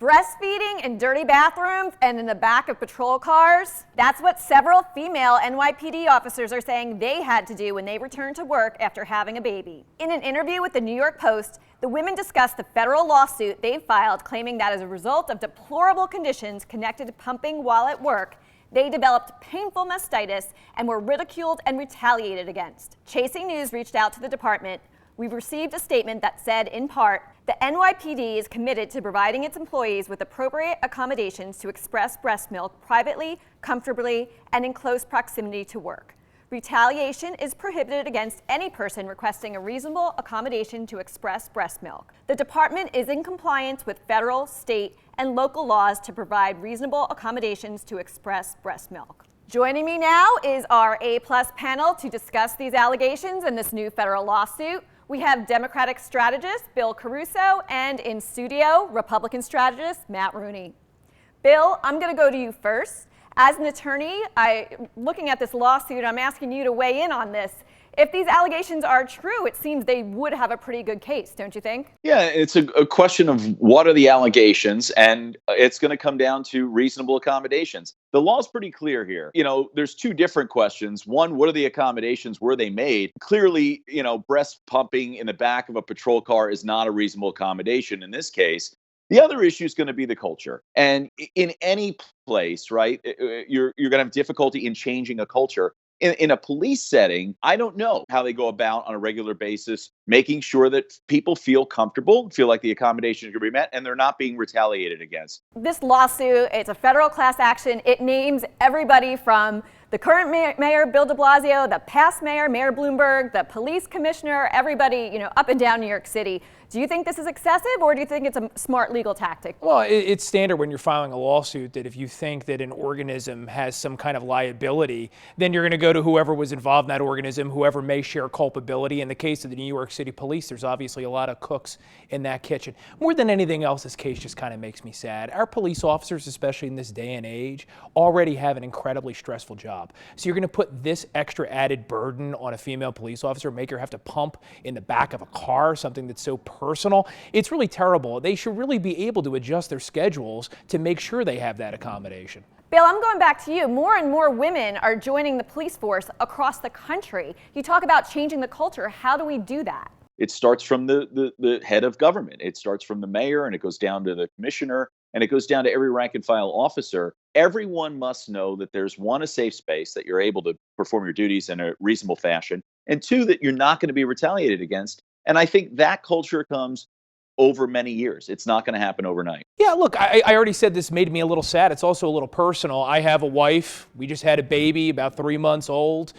Breastfeeding in dirty bathrooms and in the back of patrol cars? That's what several female NYPD officers are saying they had to do when they returned to work after having a baby. In an interview with the New York Post, the women discussed the federal lawsuit they filed claiming that as a result of deplorable conditions connected to pumping while at work, they developed painful mastitis and were ridiculed and retaliated against. Chasing News reached out to the department. We received a statement that said, in part, the NYPD is committed to providing its employees with appropriate accommodations to express breast milk privately, comfortably, and in close proximity to work. Retaliation is prohibited against any person requesting a reasonable accommodation to express breast milk. The department is in compliance with federal, state, and local laws to provide reasonable accommodations to express breast milk. Joining me now is our A-plus panel to discuss these allegations and this new federal lawsuit. We have Democratic strategist Bill Caruso and in studio, Republican strategist Matt Rooney. Bill, I'm going to go to you first. As an attorney, looking at this lawsuit, I'm asking you to weigh in on this. If these allegations are true, it seems they would have a pretty good case, don't you think? Yeah, it's a question of what are the allegations, and it's going to come down to reasonable accommodations. The law is pretty clear here. There's two different questions. One, what are the accommodations? Were they made? Clearly, breast pumping in the back of a patrol car is not a reasonable accommodation in this case. The other issue is going to be the culture. And in any place, right, you're going to have difficulty in changing a culture. In a police setting, I don't know how they go about on a regular basis, making sure that people feel comfortable, feel like the accommodations are going to be met, and they're not being retaliated against. This lawsuit, it's a federal class action. It names everybody from the current mayor, Bill de Blasio, the past mayor, Mayor Bloomberg, the police commissioner, everybody, up and down New York City. Do you think this is excessive, or do you think it's a smart legal tactic? Well, it's standard when you're filing a lawsuit that if you think that an organism has some kind of liability, then you're going to go to whoever was involved in that organism, whoever may share culpability. In the case of the New York City police, there's obviously a lot of cooks in that kitchen. More than anything else, this case just kind of makes me sad. Our police officers, especially in this day and age, already have an incredibly stressful job. So you're going to put this extra added burden on a female police officer, make her have to pump in the back of a car, something that's so personal. It's really terrible. They should really be able to adjust their schedules to make sure they have that accommodation. Bill, I'm going back to you. More and more women are joining the police force across the country. You talk about changing the culture. How do we do that? It starts from the head of government. It starts from the mayor, and it goes down to the commissioner, and it goes down to every rank and file officer. Everyone must know that there's, one, a safe space, that you're able to perform your duties in a reasonable fashion, and two, that you're not going to be retaliated against. And I think that culture comes over many years. It's not going to happen overnight. Yeah, look, I already said this made me a little sad. It's also a little personal. I have a wife. We just had a baby, about 3 months old.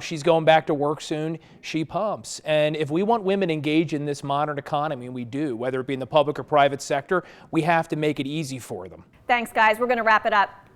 She's going back to work soon. She pumps. And if we want women engaged in this modern economy, and we do, whether it be in the public or private sector, we have to make it easy for them. Thanks, guys. We're going to wrap it up.